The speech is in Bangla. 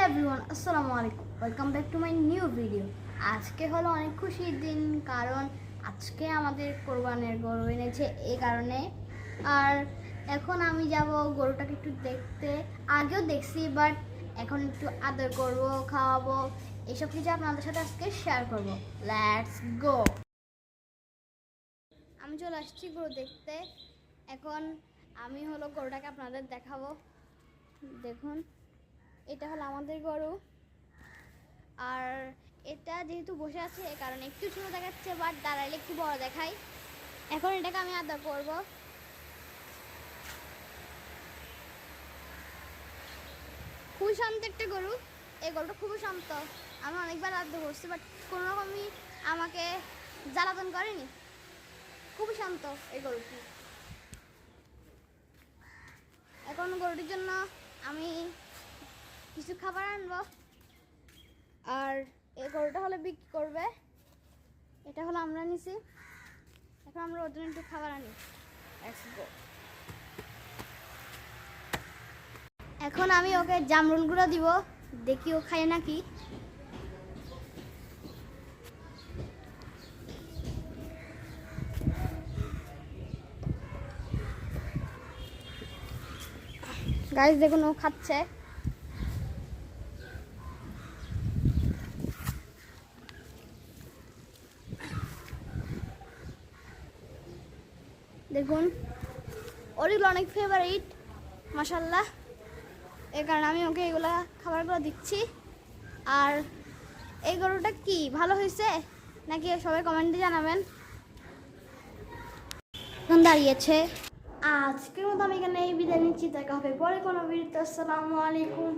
হ্যালো এভরিওয়ান, আসসালামু আলাইকুম। Welcome back to my new video. আজকে হলো অনেক খুশির দিন, কারণ আজকে আমাদের কোরবানের গরু এনেছে এই কারণে। আর এখন আমি যাব গরুটাকে একটু দেখতে। আগেও দেখছি, বাট এখন একটু আদর করব, খাওয়াবো, এসব কিছু আপনাদের সাথে আজকে শেয়ার করব। Let's go. আমি চলে আসছি গরু দেখতে। এখন আমি হলো গরুটাকে আপনাদের দেখাবো। দেখুন, এটা হলো আমাদের গরু। আর এটা যেহেতু বসে আছে এ কারণে একটু ছোট দেখাচ্ছে, বাট দাঁড়াইলে একটু বড় দেখাই। এখন এটাকে আমি আদর করব। খুবই শান্ত একটা গরু। এই গরুটা খুবই শান্ত। আমি অনেকবার আদর করছি, বাট কোনো রকমই আমাকে জ্বালাতন করেনি। খুবই শান্ত এই গরুটি। এখন গরুটির জন্য আমি কিছু খাবার আনবো। আর এই গরুটা হলে বিক্রি করবে। এটা হলো আমরা নিছি। এখন আমরা ওর জন্য একটু খাবার আনি। এখন আমি ওকে জামরুলগুলো দিব, দেখি ও খায় নাকি। গাইস দেখুন, ও খাচ্ছে। দেখুন, ওরগুলো অনেক ফেভারিট, মাশাআল্লাহ। এই কারণে আমি ওকে এগুলা খাবারগুলো দিচ্ছি। আর এই গরুটা কি ভালো হয়েছে নাকি সবাই কমেন্টে জানাবেন। এখন দাঁড়িয়েছে। আজকের মতো আমি এখানে এই বিদায় নিচ্ছি। দেখা হবে পরে কোনো ভিডিওতে। আসসালামু আলাইকুম।